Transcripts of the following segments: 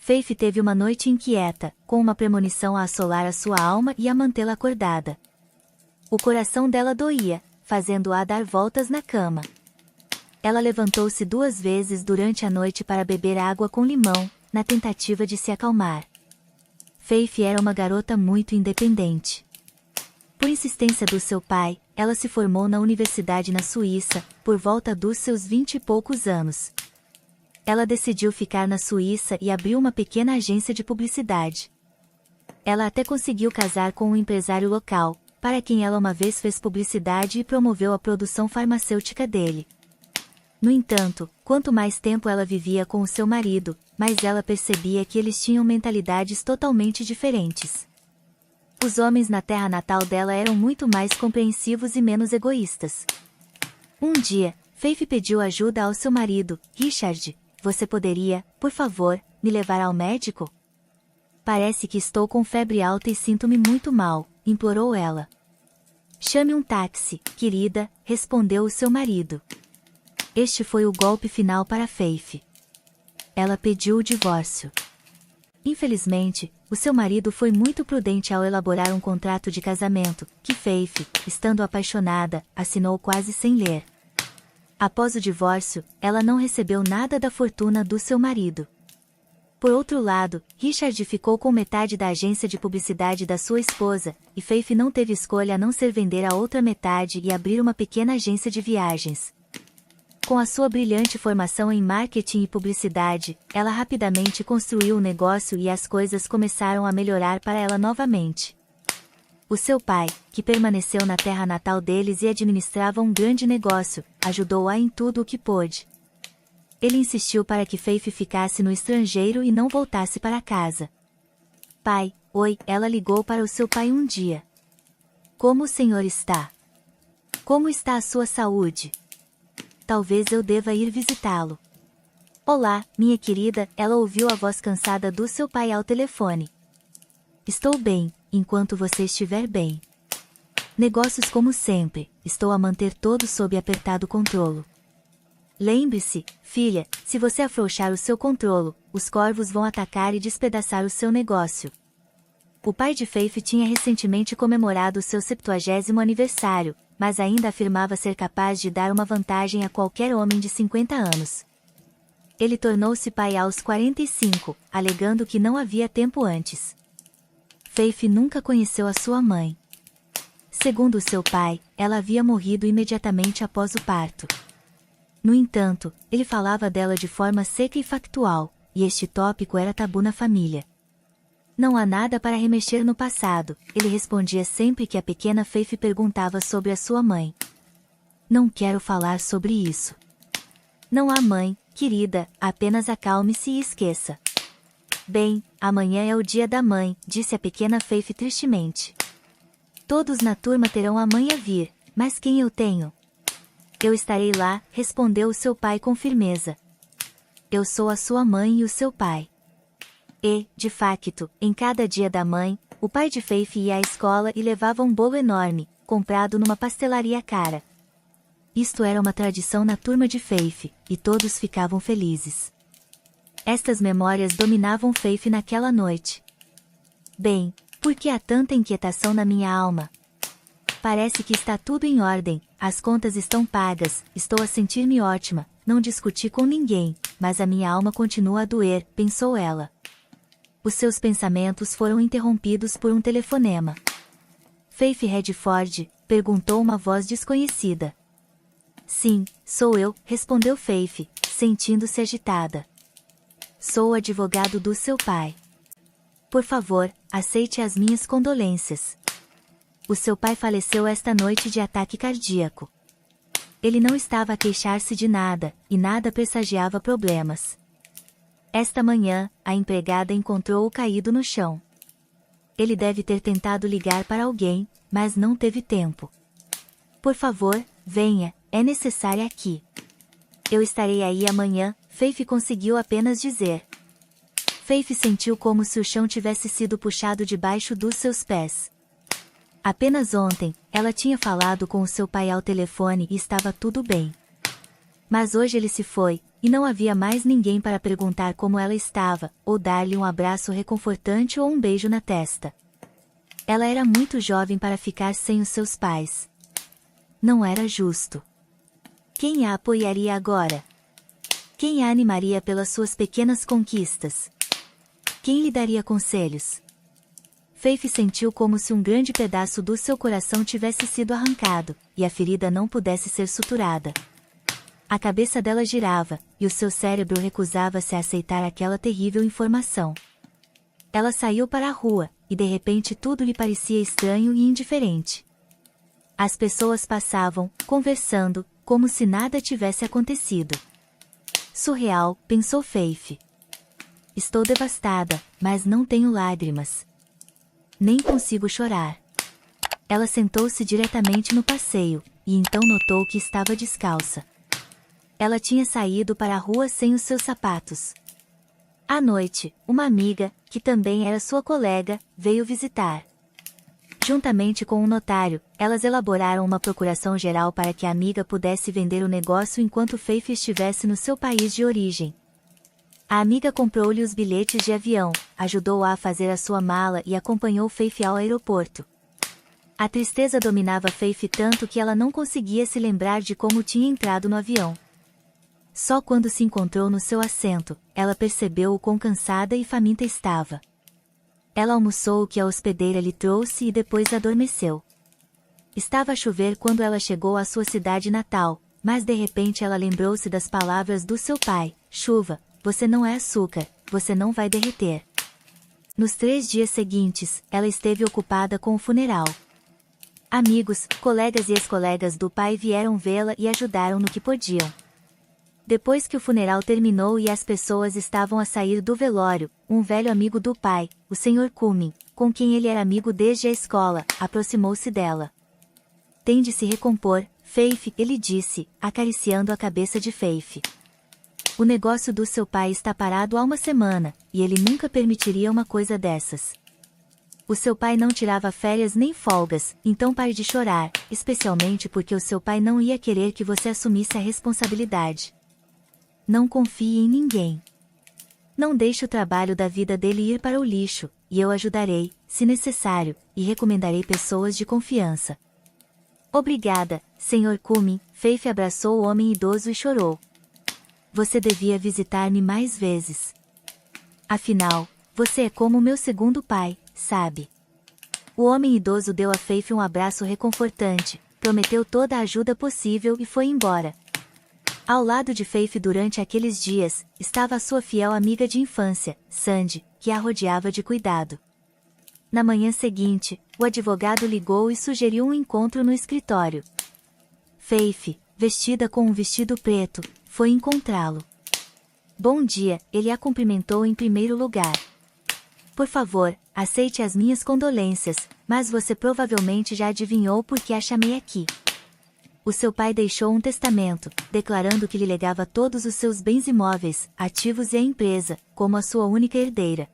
Faith teve uma noite inquieta, com uma premonição a assolar a sua alma e a mantê-la acordada. O coração dela doía, fazendo-a dar voltas na cama. Ela levantou-se 2 vezes durante a noite para beber água com limão, na tentativa de se acalmar. Faith era uma garota muito independente. Por insistência do seu pai, ela se formou na universidade na Suíça, por volta dos seus 20 e poucos anos. Ela decidiu ficar na Suíça e abriu uma pequena agência de publicidade. Ela até conseguiu casar com um empresário local, para quem ela uma vez fez publicidade e promoveu a produção farmacêutica dele. No entanto, quanto mais tempo ela vivia com o seu marido, mais ela percebia que eles tinham mentalidades totalmente diferentes. Os homens na terra natal dela eram muito mais compreensivos e menos egoístas. Um dia, Faith pediu ajuda ao seu marido, Richard. Você poderia, por favor, me levar ao médico? Parece que estou com febre alta e sinto-me muito mal, implorou ela. Chame um táxi, querida, respondeu o seu marido. Este foi o golpe final para Faith. Ela pediu o divórcio. Infelizmente, o seu marido foi muito prudente ao elaborar um contrato de casamento, que Faith, estando apaixonada, assinou quase sem ler. Após o divórcio, ela não recebeu nada da fortuna do seu marido. Por outro lado, Richard ficou com metade da agência de publicidade da sua esposa, e Faith não teve escolha a não ser vender a outra metade e abrir uma pequena agência de viagens. Com a sua brilhante formação em marketing e publicidade, ela rapidamente construiu o negócio e as coisas começaram a melhorar para ela novamente. O seu pai, que permaneceu na terra natal deles e administrava um grande negócio, ajudou-a em tudo o que pôde. Ele insistiu para que Faith ficasse no estrangeiro e não voltasse para casa. Pai, oi, ela ligou para o seu pai um dia. Como o senhor está? Como está a sua saúde? Talvez eu deva ir visitá-lo. Olá, minha querida, ela ouviu a voz cansada do seu pai ao telefone. Estou bem, enquanto você estiver bem. Negócios como sempre, estou a manter todos sob apertado controlo. Lembre-se, filha, se você afrouxar o seu controlo, os corvos vão atacar e despedaçar o seu negócio. O pai de Faith tinha recentemente comemorado seu 70º aniversário, mas ainda afirmava ser capaz de dar uma vantagem a qualquer homem de 50 anos. Ele tornou-se pai aos 45, alegando que não havia tempo antes. Faith nunca conheceu a sua mãe. Segundo seu pai, ela havia morrido imediatamente após o parto. No entanto, ele falava dela de forma seca e factual, e este tópico era tabu na família. Não há nada para remexer no passado, ele respondia sempre que a pequena Faith perguntava sobre a sua mãe. Não quero falar sobre isso. Não há mãe, querida, apenas acalme-se e esqueça. Bem, amanhã é o dia da mãe, disse a pequena Faith tristemente. Todos na turma terão a mãe a vir, mas quem eu tenho? Eu estarei lá, respondeu o seu pai com firmeza. Eu sou a sua mãe e o seu pai. E, de facto, em cada dia da mãe, o pai de Faith ia à escola e levava um bolo enorme, comprado numa pastelaria cara. Isto era uma tradição na turma de Faith, e todos ficavam felizes. Estas memórias dominavam Faith naquela noite. Bem, por que há tanta inquietação na minha alma? Parece que está tudo em ordem, as contas estão pagas, estou a sentir-me ótima, não discuti com ninguém, mas a minha alma continua a doer, pensou ela. Os seus pensamentos foram interrompidos por um telefonema. Faith Redford, perguntou uma voz desconhecida. Sim, sou eu, respondeu Faith, sentindo-se agitada. Sou o advogado do seu pai. Por favor, aceite as minhas condolências. O seu pai faleceu esta noite de ataque cardíaco. Ele não estava a queixar-se de nada, e nada pressagiava problemas. Esta manhã, a empregada encontrou-o caído no chão. Ele deve ter tentado ligar para alguém, mas não teve tempo. Por favor, venha, é necessária aqui. Eu estarei aí amanhã, Faith conseguiu apenas dizer. Faith sentiu como se o chão tivesse sido puxado debaixo dos seus pés. Apenas ontem, ela tinha falado com o seu pai ao telefone e estava tudo bem. Mas hoje ele se foi, e não havia mais ninguém para perguntar como ela estava, ou dar-lhe um abraço reconfortante ou um beijo na testa. Ela era muito jovem para ficar sem os seus pais. Não era justo. Quem a apoiaria agora? Quem a animaria pelas suas pequenas conquistas? Quem lhe daria conselhos? Faith sentiu como se um grande pedaço do seu coração tivesse sido arrancado, e a ferida não pudesse ser suturada. A cabeça dela girava, e o seu cérebro recusava-se a aceitar aquela terrível informação. Ela saiu para a rua, e de repente tudo lhe parecia estranho e indiferente. As pessoas passavam, conversando, como se nada tivesse acontecido. Surreal, pensou Faith. Estou devastada, mas não tenho lágrimas. Nem consigo chorar. Ela sentou-se diretamente no passeio, e então notou que estava descalça. Ela tinha saído para a rua sem os seus sapatos. À noite, uma amiga, que também era sua colega, veio visitar. Juntamente com um notário, elas elaboraram uma procuração geral para que a amiga pudesse vender o negócio enquanto Faith estivesse no seu país de origem. A amiga comprou-lhe os bilhetes de avião, ajudou-a a fazer a sua mala e acompanhou Faith ao aeroporto. A tristeza dominava Faith tanto que ela não conseguia se lembrar de como tinha entrado no avião. Só quando se encontrou no seu assento, ela percebeu o quão cansada e faminta estava. Ela almoçou o que a hospedeira lhe trouxe e depois adormeceu. Estava a chover quando ela chegou à sua cidade natal, mas de repente ela lembrou-se das palavras do seu pai: chuva, você não é açúcar, você não vai derreter. Nos 3 dias seguintes, ela esteve ocupada com o funeral. Amigos, colegas e ex-colegas do pai vieram vê-la e ajudaram no que podiam. Depois que o funeral terminou e as pessoas estavam a sair do velório, um velho amigo do pai, o Sr. Cumming, com quem ele era amigo desde a escola, aproximou-se dela. Tem de se recompor, Faith, ele disse, acariciando a cabeça de Faith. O negócio do seu pai está parado há uma semana, e ele nunca permitiria uma coisa dessas. O seu pai não tirava férias nem folgas, então pare de chorar, especialmente porque o seu pai não ia querer que você assumisse a responsabilidade. Não confie em ninguém. Não deixe o trabalho da vida dele ir para o lixo, e eu ajudarei, se necessário, e recomendarei pessoas de confiança. Obrigada, Sr. Cumming. Faith abraçou o homem idoso e chorou. Você devia visitar-me mais vezes. Afinal, você é como meu segundo pai, sabe? O homem idoso deu a Faith um abraço reconfortante, prometeu toda a ajuda possível e foi embora. Ao lado de Faith durante aqueles dias, estava a sua fiel amiga de infância, Sandy, que a rodeava de cuidado. Na manhã seguinte, o advogado ligou e sugeriu um encontro no escritório. Faith, vestida com um vestido preto, foi encontrá-lo. Bom dia, ele a cumprimentou em primeiro lugar. Por favor, aceite as minhas condolências, mas você provavelmente já adivinhou por que a chamei aqui. O seu pai deixou um testamento, declarando que lhe legava todos os seus bens imóveis, ativos e a empresa, como a sua única herdeira.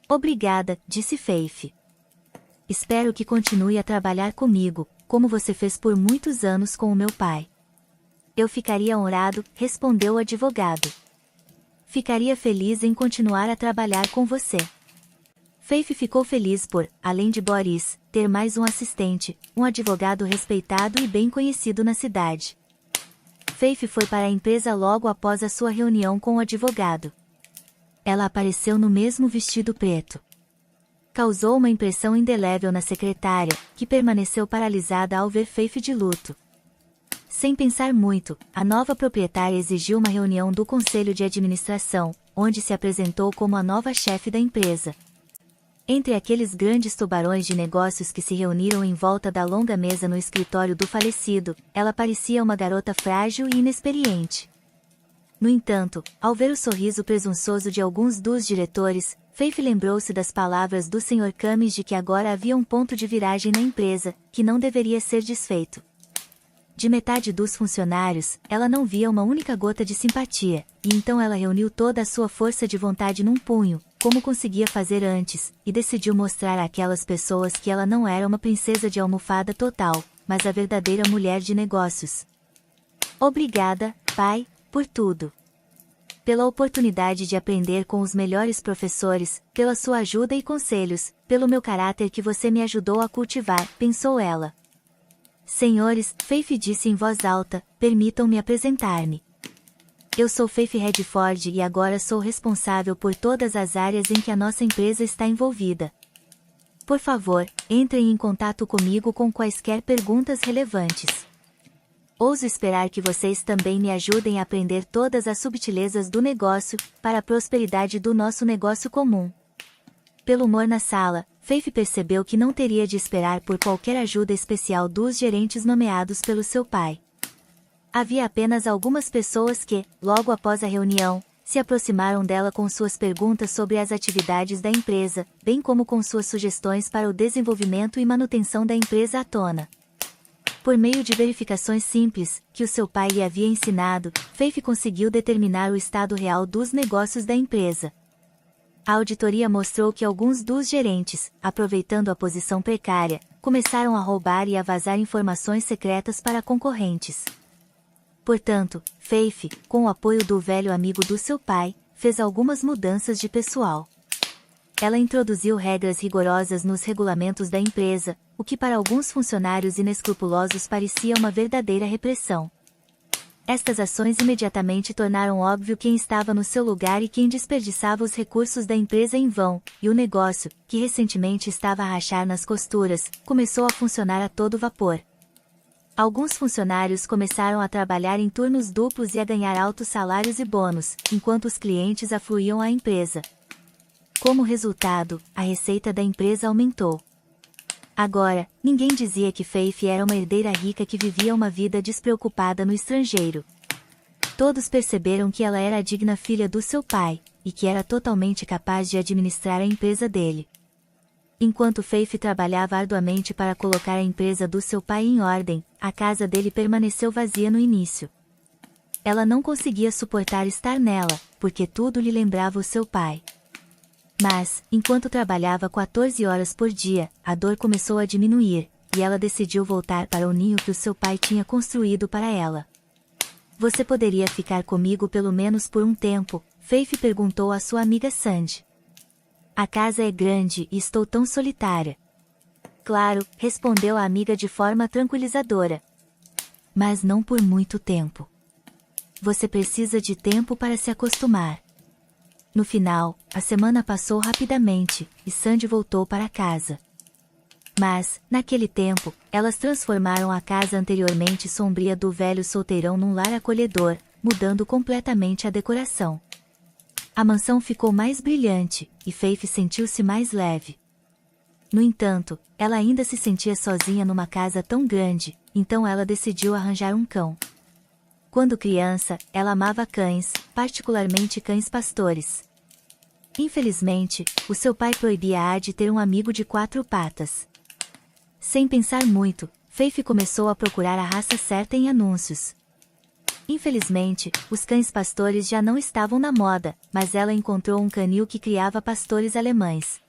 Obrigada, disse Faith. Espero que continue a trabalhar comigo, como você fez por muitos anos com o meu pai. Eu ficaria honrado, respondeu o advogado. Ficaria feliz em continuar a trabalhar com você. Faith ficou feliz por, além de Boris, ter mais um assistente, um advogado respeitado e bem conhecido na cidade. Faith foi para a empresa logo após a sua reunião com o advogado. Ela apareceu no mesmo vestido preto. Causou uma impressão indelével na secretária, que permaneceu paralisada ao ver Faith de luto. Sem pensar muito, a nova proprietária exigiu uma reunião do conselho de administração, onde se apresentou como a nova chefe da empresa. Entre aqueles grandes tubarões de negócios que se reuniram em volta da longa mesa no escritório do falecido, ela parecia uma garota frágil e inexperiente. No entanto, ao ver o sorriso presunçoso de alguns dos diretores, Faith lembrou-se das palavras do Sr. Cummings de que agora havia um ponto de viragem na empresa, que não deveria ser desfeito. De metade dos funcionários, ela não via uma única gota de simpatia, e então ela reuniu toda a sua força de vontade num punho, como conseguia fazer antes, e decidiu mostrar àquelas pessoas que ela não era uma princesa de almofada total, mas a verdadeira mulher de negócios. Obrigada, Pai, por tudo. Pela oportunidade de aprender com os melhores professores, pela sua ajuda e conselhos, pelo meu caráter que você me ajudou a cultivar, pensou ela. Senhores, Faith disse em voz alta, permitam-me apresentar-me. Eu sou Faith Redford e agora sou responsável por todas as áreas em que a nossa empresa está envolvida. Por favor, entrem em contato comigo com quaisquer perguntas relevantes. Ouso esperar que vocês também me ajudem a aprender todas as subtilezas do negócio, para a prosperidade do nosso negócio comum. Pelo humor na sala, Faith percebeu que não teria de esperar por qualquer ajuda especial dos gerentes nomeados pelo seu pai. Havia apenas algumas pessoas que, logo após a reunião, se aproximaram dela com suas perguntas sobre as atividades da empresa, bem como com suas sugestões para o desenvolvimento e manutenção da empresa à tona. Por meio de verificações simples, que o seu pai lhe havia ensinado, Faith conseguiu determinar o estado real dos negócios da empresa. A auditoria mostrou que alguns dos gerentes, aproveitando a posição precária, começaram a roubar e a vazar informações secretas para concorrentes. Portanto, Faith, com o apoio do velho amigo do seu pai, fez algumas mudanças de pessoal. Ela introduziu regras rigorosas nos regulamentos da empresa, o que para alguns funcionários inescrupulosos parecia uma verdadeira repressão. Estas ações imediatamente tornaram óbvio quem estava no seu lugar e quem desperdiçava os recursos da empresa em vão, e o negócio, que recentemente estava a rachar nas costuras, começou a funcionar a todo vapor. Alguns funcionários começaram a trabalhar em turnos duplos e a ganhar altos salários e bônus, enquanto os clientes afluíam à empresa. Como resultado, a receita da empresa aumentou. Agora, ninguém dizia que Faith era uma herdeira rica que vivia uma vida despreocupada no estrangeiro. Todos perceberam que ela era a digna filha do seu pai, e que era totalmente capaz de administrar a empresa dele. Enquanto Faith trabalhava arduamente para colocar a empresa do seu pai em ordem, a casa dele permaneceu vazia no início. Ela não conseguia suportar estar nela, porque tudo lhe lembrava o seu pai. Mas, enquanto trabalhava 14 horas por dia, a dor começou a diminuir, e ela decidiu voltar para o ninho que o seu pai tinha construído para ela. Você poderia ficar comigo pelo menos por um tempo? Faith perguntou à sua amiga Sandy. A casa é grande e estou tão solitária. Claro, respondeu a amiga de forma tranquilizadora. Mas não por muito tempo. Você precisa de tempo para se acostumar. No final, a semana passou rapidamente, e Sandy voltou para casa. Mas, naquele tempo, elas transformaram a casa anteriormente sombria do velho solteirão num lar acolhedor, mudando completamente a decoração. A mansão ficou mais brilhante, e Faith sentiu-se mais leve. No entanto, ela ainda se sentia sozinha numa casa tão grande, então ela decidiu arranjar um cão. Quando criança, ela amava cães, particularmente cães pastores. Infelizmente, o seu pai proibia-a de ter um amigo de 4 patas. Sem pensar muito, Faith começou a procurar a raça certa em anúncios. Infelizmente, os cães pastores já não estavam na moda, mas ela encontrou um canil que criava pastores alemães.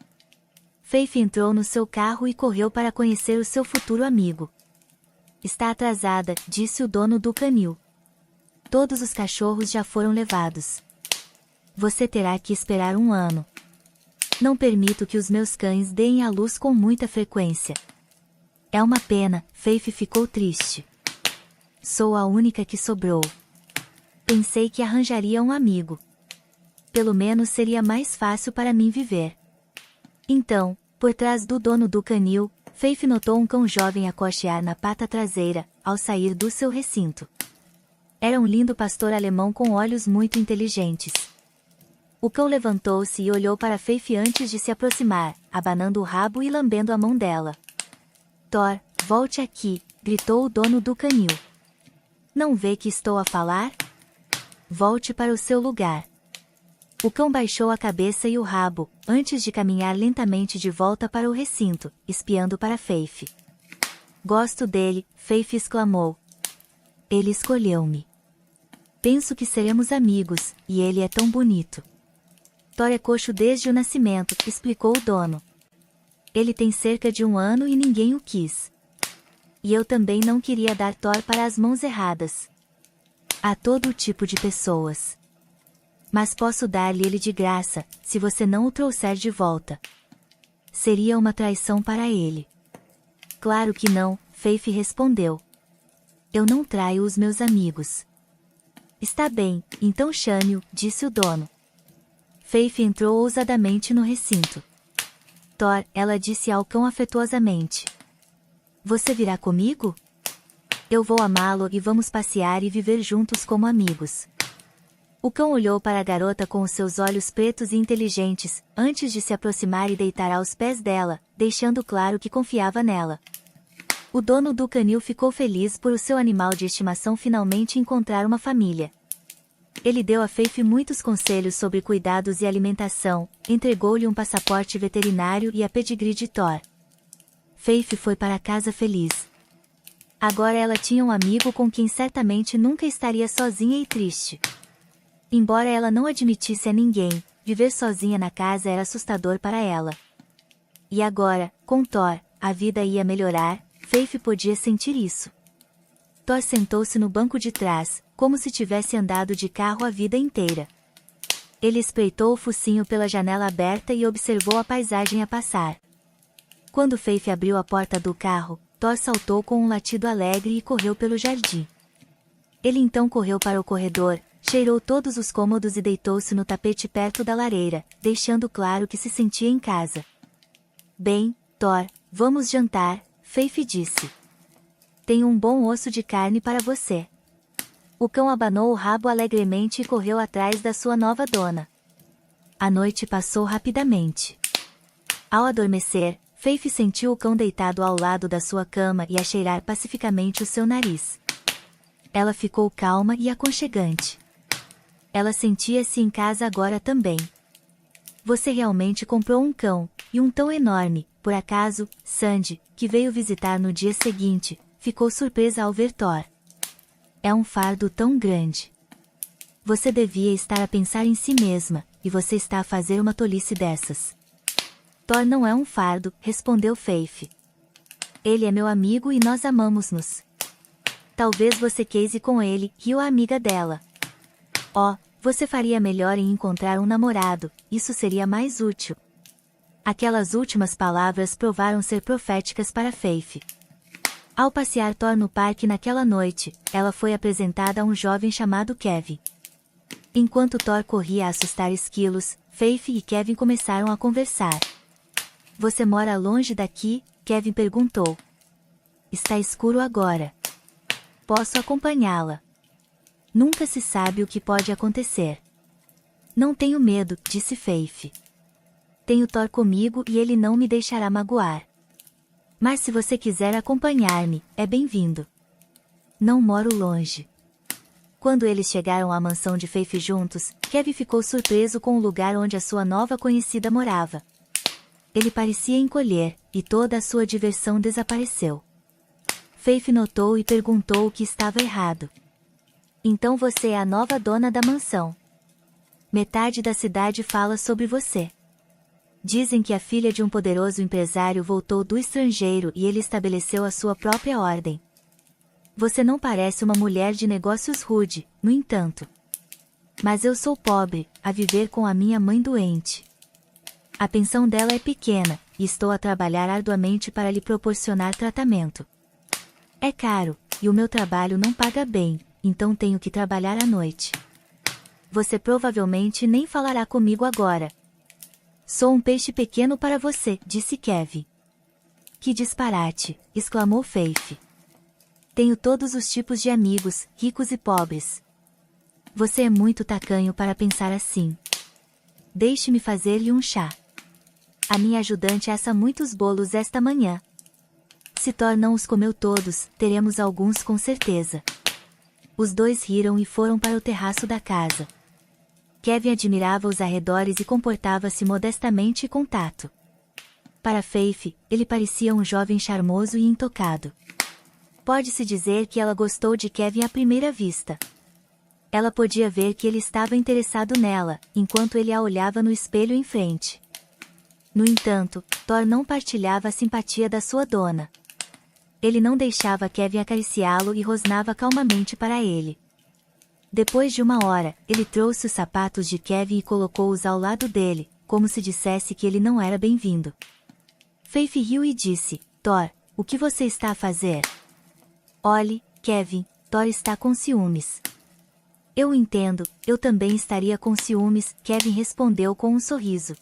Faith entrou no seu carro e correu para conhecer o seu futuro amigo. Está atrasada, disse o dono do canil. Todos os cachorros já foram levados. Você terá que esperar 1 ano. Não permito que os meus cães deem à luz com muita frequência. É uma pena, Faith ficou triste. Sou a única que sobrou. Pensei que arranjaria um amigo. Pelo menos seria mais fácil para mim viver. Então, por trás do dono do canil, Faith notou um cão jovem a cochear na pata traseira, ao sair do seu recinto. Era um lindo pastor alemão com olhos muito inteligentes. O cão levantou-se e olhou para Faith antes de se aproximar, abanando o rabo e lambendo a mão dela. Thor, volte aqui, gritou o dono do canil. Não vê que estou a falar? Volte para o seu lugar. O cão baixou a cabeça e o rabo, antes de caminhar lentamente de volta para o recinto, espiando para Faith. Gosto dele, Faith exclamou. Ele escolheu-me. Penso que seremos amigos, e ele é tão bonito. Thor é coxo desde o nascimento, explicou o dono. Ele tem cerca de 1 ano e ninguém o quis. E eu também não queria dar Thor para as mãos erradas. a todo tipo de pessoas. Mas posso dar-lhe ele de graça, se você não o trouxer de volta. Seria uma traição para ele. Claro que não, Faith respondeu. Eu não traio os meus amigos. Está bem, então chame-o, disse o dono. Faith entrou ousadamente no recinto. Thor, ela disse ao cão afetuosamente. Você virá comigo? Eu vou amá-lo e vamos passear e viver juntos como amigos. O cão olhou para a garota com os seus olhos pretos e inteligentes, antes de se aproximar e deitar aos pés dela, deixando claro que confiava nela. O dono do canil ficou feliz por o seu animal de estimação finalmente encontrar uma família. Ele deu a Faith muitos conselhos sobre cuidados e alimentação, entregou-lhe um passaporte veterinário e a pedigree de Thor. Faith foi para casa feliz. Agora ela tinha um amigo com quem certamente nunca estaria sozinha e triste. Embora ela não admitisse a ninguém, viver sozinha na casa era assustador para ela. E agora, com Thor, a vida ia melhorar, Faith podia sentir isso. Thor sentou-se no banco de trás, como se tivesse andado de carro a vida inteira. Ele espreitou o focinho pela janela aberta e observou a paisagem a passar. Quando Faith abriu a porta do carro, Thor saltou com um latido alegre e correu pelo jardim. Ele então correu para o corredor, cheirou todos os cômodos e deitou-se no tapete perto da lareira, deixando claro que se sentia em casa. Bem, Thor, vamos jantar, Faith disse. Tenho um bom osso de carne para você. O cão abanou o rabo alegremente e correu atrás da sua nova dona. A noite passou rapidamente. Ao adormecer, Faith sentiu o cão deitado ao lado da sua cama e a cheirar pacificamente o seu nariz. Ela ficou calma e aconchegante. Ela sentia-se em casa agora também. Você realmente comprou um cão, e um tão enorme, por acaso, Sandy, que veio visitar no dia seguinte, ficou surpresa ao ver Thor. É um fardo tão grande. Você devia estar a pensar em si mesma, e você está a fazer uma tolice dessas. Thor não é um fardo, respondeu Faith. Ele é meu amigo e nós amamos-nos. Talvez você case com ele, riu a amiga dela. Oh, você faria melhor em encontrar um namorado, isso seria mais útil. Aquelas últimas palavras provaram ser proféticas para Faith. Ao passear Thor no parque naquela noite, ela foi apresentada a um jovem chamado Kevin. Enquanto Thor corria a assustar esquilos, Faith e Kevin começaram a conversar. Você mora longe daqui? Kevin perguntou. Está escuro agora. Posso acompanhá-la. Nunca se sabe o que pode acontecer. Não tenho medo, disse Faith. Tenho Thor comigo e ele não me deixará magoar. Mas se você quiser acompanhar-me, é bem-vindo. Não moro longe. Quando eles chegaram à mansão de Faith juntos, Kevin ficou surpreso com o lugar onde a sua nova conhecida morava. Ele parecia encolher, e toda a sua diversão desapareceu. Faith notou e perguntou o que estava errado. Então você é a nova dona da mansão. Metade da cidade fala sobre você. Dizem que a filha de um poderoso empresário voltou do estrangeiro e ele estabeleceu a sua própria ordem. Você não parece uma mulher de negócios rude, no entanto. Mas eu sou pobre, a viver com a minha mãe doente. A pensão dela é pequena, e estou a trabalhar arduamente para lhe proporcionar tratamento. É caro, e o meu trabalho não paga bem, então tenho que trabalhar à noite. Você provavelmente nem falará comigo agora. Sou um peixe pequeno para você, disse Kevin. Que disparate, exclamou Faith. Tenho todos os tipos de amigos, ricos e pobres. Você é muito tacanho para pensar assim. Deixe-me fazer-lhe um chá. A minha ajudante assa muitos bolos esta manhã. Se Thor não os comeu todos, teremos alguns com certeza. Os dois riram e foram para o terraço da casa. Kevin admirava os arredores e comportava-se modestamente e com tato. Para Faith, ele parecia um jovem charmoso e intocado. Pode-se dizer que ela gostou de Kevin à primeira vista. Ela podia ver que ele estava interessado nela, enquanto ele a olhava no espelho em frente. No entanto, Thor não partilhava a simpatia da sua dona. Ele não deixava Kevin acariciá-lo e rosnava calmamente para ele. Depois de 1 hora, ele trouxe os sapatos de Kevin e colocou-os ao lado dele, como se dissesse que ele não era bem-vindo. Faith riu e disse: Thor, o que você está a fazer? Olhe, Kevin, Thor está com ciúmes. Eu entendo, eu também estaria com ciúmes, Kevin respondeu com um sorriso.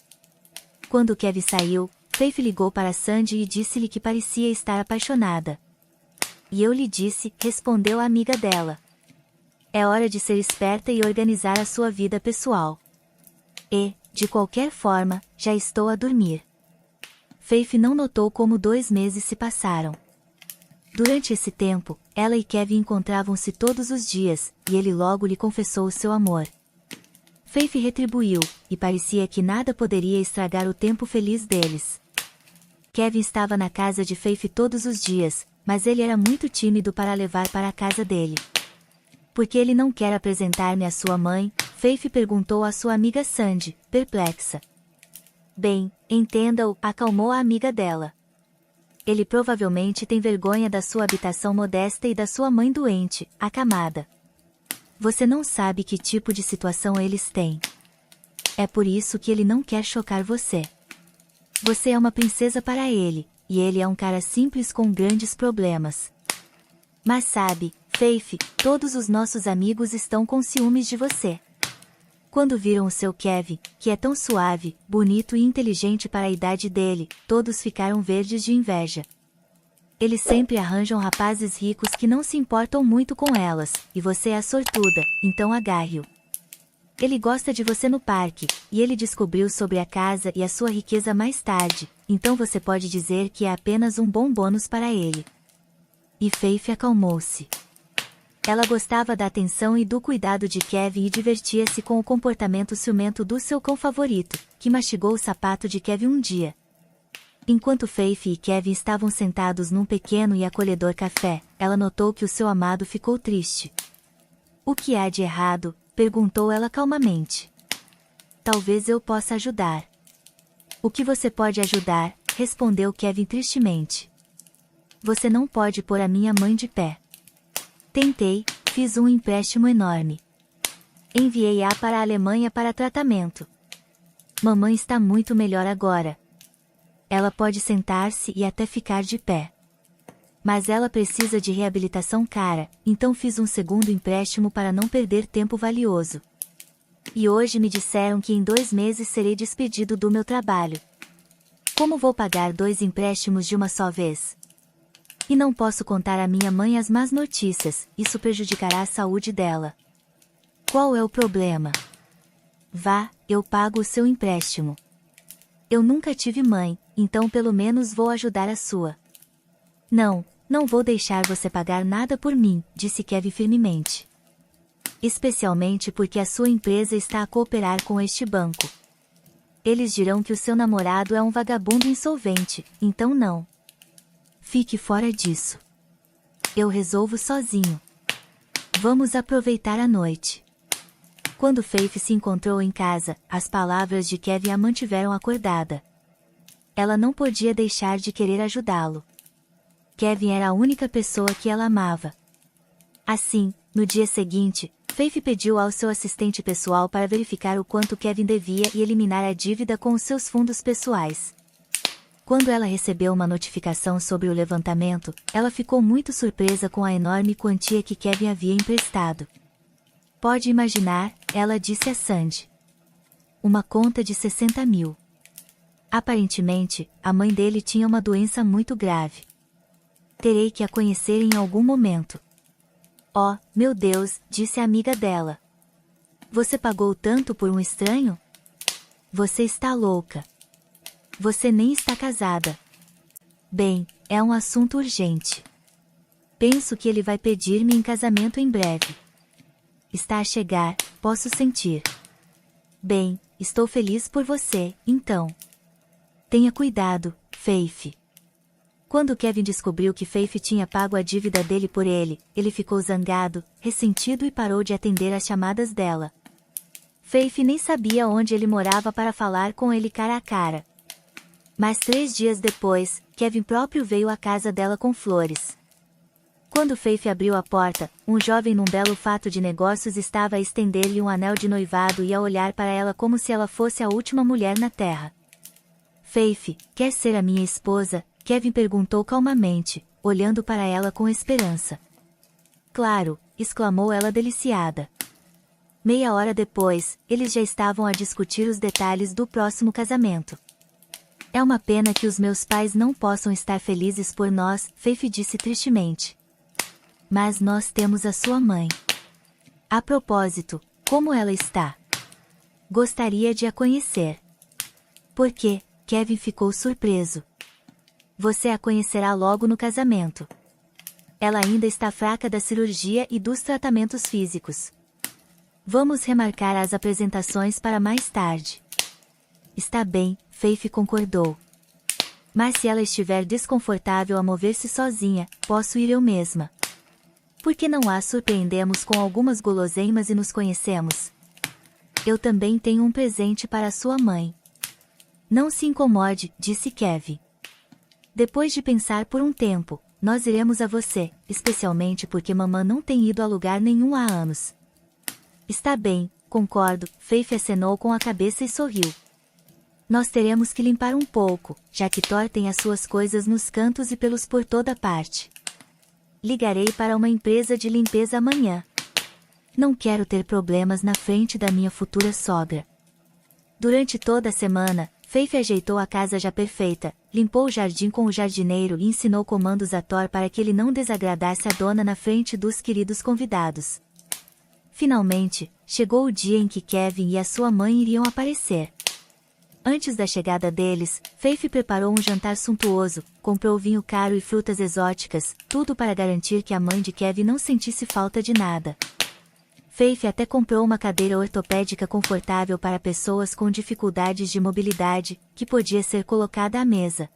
Quando Kevin saiu, Faith ligou para Sandy e disse-lhe que parecia estar apaixonada. E eu lhe disse, respondeu a amiga dela. É hora de ser esperta e organizar a sua vida pessoal. E, de qualquer forma, já estou a dormir. Faith não notou como 2 meses se passaram. Durante esse tempo, ela e Kevin encontravam-se todos os dias, e ele logo lhe confessou o seu amor. Faith retribuiu, e parecia que nada poderia estragar o tempo feliz deles. Kevin estava na casa de Faith todos os dias, mas ele era muito tímido para a levar para a casa dele. Por que ele não quer apresentar-me à sua mãe? Faith perguntou à sua amiga Sandy, perplexa. Bem, entenda-o, acalmou a amiga dela. Ele provavelmente tem vergonha da sua habitação modesta e da sua mãe doente, acamada. Você não sabe que tipo de situação eles têm. É por isso que ele não quer chocar você. Você é uma princesa para ele, e ele é um cara simples com grandes problemas. Mas sabe, Faith, todos os nossos amigos estão com ciúmes de você. Quando viram o seu Kevin, que é tão suave, bonito e inteligente para a idade dele, todos ficaram verdes de inveja. Eles sempre arranjam rapazes ricos que não se importam muito com elas, e você é a sortuda, então agarre-o. Ele gosta de você no parque, e ele descobriu sobre a casa e a sua riqueza mais tarde, então você pode dizer que é apenas um bom bônus para ele. E Faith acalmou-se. Ela gostava da atenção e do cuidado de Kevin e divertia-se com o comportamento ciumento do seu cão favorito, que mastigou o sapato de Kevin um dia. Enquanto Faith e Kevin estavam sentados num pequeno e acolhedor café, ela notou que o seu amado ficou triste. O que há de errado? Perguntou ela calmamente. Talvez eu possa ajudar. O que você pode ajudar? Respondeu Kevin tristemente. Você não pode pôr a minha mãe de pé. Tentei, fiz um empréstimo enorme. Enviei-a para a Alemanha para tratamento. Mamãe está muito melhor agora. Ela pode sentar-se e até ficar de pé. Mas ela precisa de reabilitação cara, então fiz um segundo empréstimo para não perder tempo valioso. E hoje me disseram que em 2 meses serei despedido do meu trabalho. Como vou pagar 2 empréstimos de uma só vez? E não posso contar à minha mãe as más notícias, isso prejudicará a saúde dela. Qual é o problema? Vá, eu pago o seu empréstimo. Eu nunca tive mãe, então pelo menos vou ajudar a sua. Não, não vou deixar você pagar nada por mim, disse Kevin firmemente. Especialmente porque a sua empresa está a cooperar com este banco. Eles dirão que o seu namorado é um vagabundo insolvente, então não. Fique fora disso. Eu resolvo sozinho. Vamos aproveitar a noite. Quando Faith se encontrou em casa, as palavras de Kevin a mantiveram acordada. Ela não podia deixar de querer ajudá-lo. Kevin era a única pessoa que ela amava. Assim, no dia seguinte, Faith pediu ao seu assistente pessoal para verificar o quanto Kevin devia e eliminar a dívida com os seus fundos pessoais. Quando ela recebeu uma notificação sobre o levantamento, ela ficou muito surpresa com a enorme quantia que Kevin havia emprestado. Pode imaginar, ela disse a Sandy. Uma conta de 60 mil. Aparentemente, a mãe dele tinha uma doença muito grave. Terei que a conhecer em algum momento. Oh, meu Deus, disse a amiga dela. Você pagou tanto por um estranho? Você está louca. Você nem está casada. Bem, é um assunto urgente. Penso que ele vai pedir-me em casamento em breve. Está a chegar, posso sentir. Bem, estou feliz por você, então. Tenha cuidado, Faith. Quando Kevin descobriu que Faith tinha pago a dívida dele por ele, ele ficou zangado, ressentido e parou de atender às chamadas dela. Faith nem sabia onde ele morava para falar com ele cara a cara. Mas 3 dias depois, Kevin próprio veio à casa dela com flores. Quando Faith abriu a porta, um jovem num belo fato de negócios estava a estender-lhe um anel de noivado e a olhar para ela como se ela fosse a última mulher na terra. Faith, quer ser a minha esposa? Kevin perguntou calmamente, olhando para ela com esperança. Claro, exclamou ela deliciada. Meia hora depois, eles já estavam a discutir os detalhes do próximo casamento. É uma pena que os meus pais não possam estar felizes por nós, Faith disse tristemente. Mas nós temos a sua mãe. A propósito, como ela está? Gostaria de a conhecer. Por quê? Kevin ficou surpreso. Você a conhecerá logo no casamento. Ela ainda está fraca da cirurgia e dos tratamentos físicos. Vamos remarcar as apresentações para mais tarde. Está bem, Faith concordou. Mas se ela estiver desconfortável a mover-se sozinha, posso ir eu mesma. Por que não a surpreendemos com algumas guloseimas e nos conhecemos? Eu também tenho um presente para sua mãe. Não se incomode, disse Kevin. Depois de pensar por um tempo, nós iremos a você, especialmente porque mamã não tem ido a lugar nenhum há anos. Está bem, concordo, Faith acenou com a cabeça e sorriu. Nós teremos que limpar um pouco, já que Thor tem as suas coisas nos cantos e pelos por toda parte. Ligarei para uma empresa de limpeza amanhã. Não quero ter problemas na frente da minha futura sogra. Durante toda a semana, Faith ajeitou a casa já perfeita, limpou o jardim com o jardineiro e ensinou comandos a Thor para que ele não desagradasse a dona na frente dos queridos convidados. Finalmente, chegou o dia em que Kevin e a sua mãe iriam aparecer. Antes da chegada deles, Faith preparou um jantar suntuoso, comprou vinho caro e frutas exóticas, tudo para garantir que a mãe de Kevin não sentisse falta de nada. Faith até comprou uma cadeira ortopédica confortável para pessoas com dificuldades de mobilidade, que podia ser colocada à mesa.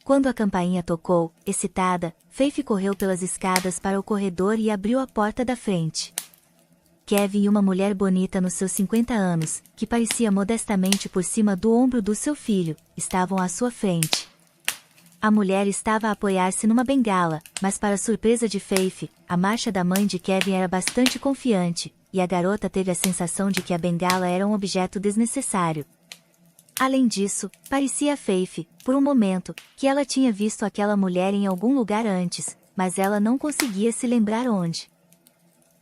Quando a campainha tocou, excitada, Faith correu pelas escadas para o corredor e abriu a porta da frente. Kevin e uma mulher bonita nos seus 50 anos, que parecia modestamente por cima do ombro do seu filho, estavam à sua frente. A mulher estava a apoiar-se numa bengala, mas para surpresa de Faith, a marcha da mãe de Kevin era bastante confiante, e a garota teve a sensação de que a bengala era um objeto desnecessário. Além disso, parecia a Faith, por um momento, que ela tinha visto aquela mulher em algum lugar antes, mas ela não conseguia se lembrar onde.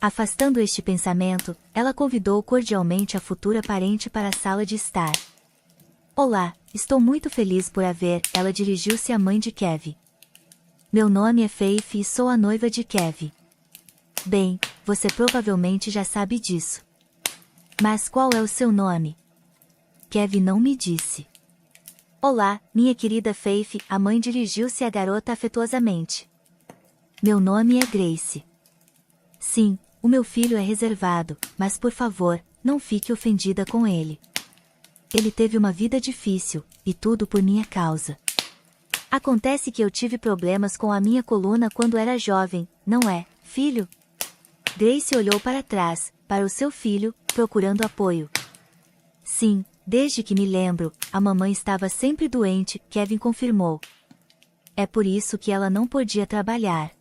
Afastando este pensamento, ela convidou cordialmente a futura parente para a sala de estar. Olá, estou muito feliz por a ver, ela dirigiu-se à mãe de Kevin. Meu nome é Faith e sou a noiva de Kevin. Bem, você provavelmente já sabe disso. Mas qual é o seu nome? Kevin não me disse. Olá, minha querida Faith, a mãe dirigiu-se à garota afetuosamente. Meu nome é Grace. Sim, o meu filho é reservado, mas por favor, não fique ofendida com ele. Ele teve uma vida difícil, e tudo por minha causa. Acontece que eu tive problemas com a minha coluna quando era jovem, não é, filho? Grace olhou para trás, para o seu filho, procurando apoio. Sim, desde que me lembro, a mamãe estava sempre doente, Kevin confirmou. É por isso que ela não podia trabalhar.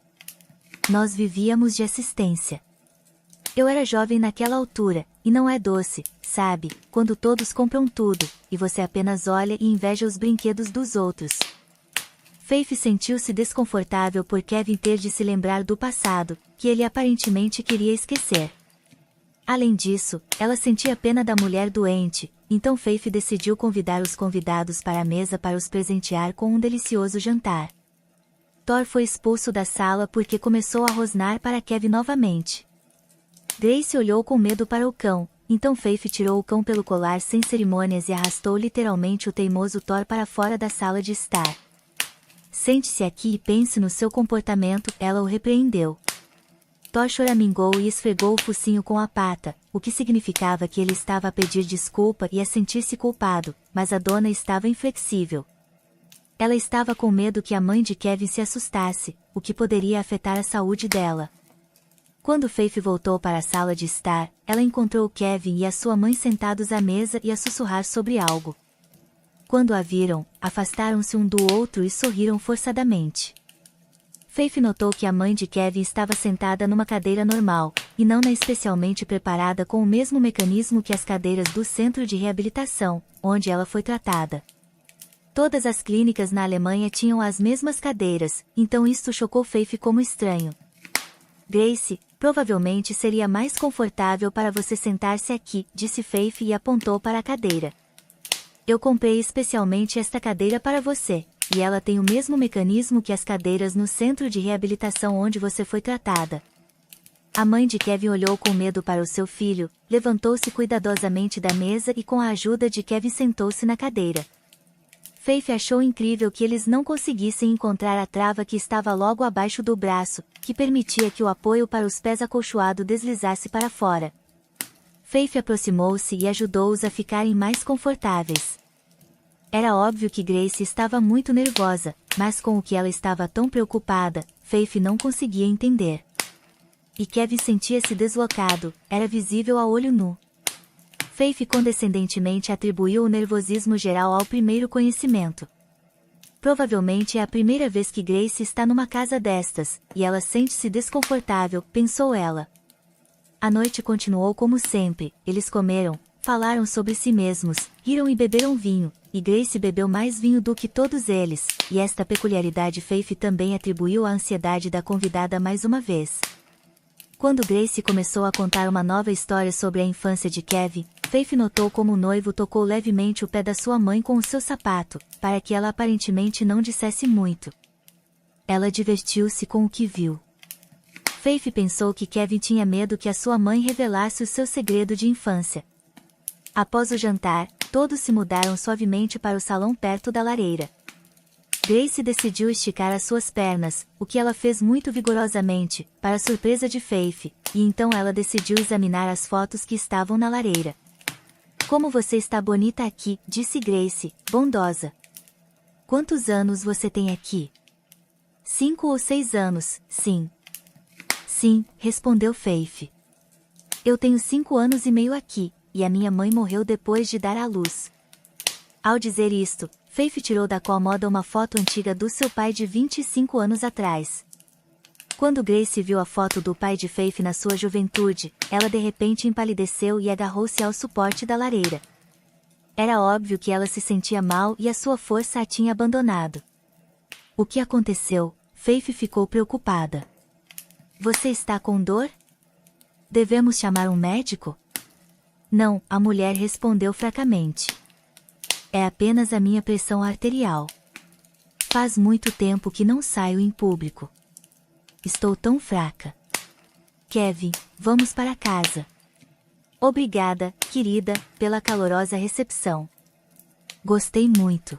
Nós vivíamos de assistência. Eu era jovem naquela altura, e não é doce, sabe, quando todos compram tudo, e você apenas olha e inveja os brinquedos dos outros. Faith sentiu-se desconfortável por Kevin ter de se lembrar do passado, que ele aparentemente queria esquecer. Além disso, ela sentia pena da mulher doente, então Faith decidiu convidar os convidados para a mesa para os presentear com um delicioso jantar. Thor foi expulso da sala porque começou a rosnar para Kevin novamente. Grace olhou com medo para o cão, então Faith tirou o cão pelo colar sem cerimônias e arrastou literalmente o teimoso Thor para fora da sala de estar. Sente-se aqui e pense no seu comportamento, ela o repreendeu. Thor choramingou e esfregou o focinho com a pata, o que significava que ele estava a pedir desculpa e a sentir-se culpado, mas a dona estava inflexível. Ela estava com medo que a mãe de Kevin se assustasse, o que poderia afetar a saúde dela. Quando Faith voltou para a sala de estar, ela encontrou Kevin e a sua mãe sentados à mesa e a sussurrar sobre algo. Quando a viram, afastaram-se um do outro e sorriram forçadamente. Faith notou que a mãe de Kevin estava sentada numa cadeira normal, e não na especialmente preparada com o mesmo mecanismo que as cadeiras do centro de reabilitação, onde ela foi tratada. Todas as clínicas na Alemanha tinham as mesmas cadeiras, então isto chocou Faith como estranho. Grace, provavelmente seria mais confortável para você sentar-se aqui, disse Faith e apontou para a cadeira. Eu comprei especialmente esta cadeira para você, e ela tem o mesmo mecanismo que as cadeiras no centro de reabilitação onde você foi tratada. A mãe de Kevin olhou com medo para o seu filho, levantou-se cuidadosamente da mesa e com a ajuda de Kevin sentou-se na cadeira. Faith achou incrível que eles não conseguissem encontrar a trava que estava logo abaixo do braço, que permitia que o apoio para os pés acolchoado deslizasse para fora. Faith aproximou-se e ajudou-os a ficarem mais confortáveis. Era óbvio que Grace estava muito nervosa, mas com o que ela estava tão preocupada, Faith não conseguia entender. E Kevin sentia-se deslocado, era visível a olho nu. Faith condescendentemente atribuiu o nervosismo geral ao primeiro conhecimento. Provavelmente é a primeira vez que Grace está numa casa destas, e ela sente-se desconfortável, pensou ela. A noite continuou como sempre, eles comeram, falaram sobre si mesmos, riram e beberam vinho, e Grace bebeu mais vinho do que todos eles, e esta peculiaridade Faith também atribuiu à ansiedade da convidada mais uma vez. Quando Grace começou a contar uma nova história sobre a infância de Kevin, Faith notou como o noivo tocou levemente o pé da sua mãe com o seu sapato, para que ela aparentemente não dissesse muito. Ela divertiu-se com o que viu. Faith pensou que Kevin tinha medo que a sua mãe revelasse o seu segredo de infância. Após o jantar, todos se mudaram suavemente para o salão perto da lareira. Grace decidiu esticar as suas pernas, o que ela fez muito vigorosamente, para a surpresa de Faith, e então ela decidiu examinar as fotos que estavam na lareira. Como você está bonita aqui, disse Grace, bondosa. Quantos anos você tem aqui? 5 ou 6 anos, sim. Sim, respondeu Faith. Eu tenho 5 anos e meio aqui, e a minha mãe morreu depois de dar à luz. Ao dizer isto, Faith tirou da cômoda uma foto antiga do seu pai de 25 anos atrás. Quando Grace viu a foto do pai de Faith na sua juventude, ela de repente empalideceu e agarrou-se ao suporte da lareira. Era óbvio que ela se sentia mal e a sua força a tinha abandonado. O que aconteceu? Faith ficou preocupada. Você está com dor? Devemos chamar um médico? Não, a mulher respondeu fracamente. É apenas a minha pressão arterial. Faz muito tempo que não saio em público. Estou tão fraca. Kevin, vamos para casa. Obrigada, querida, pela calorosa recepção. Gostei muito.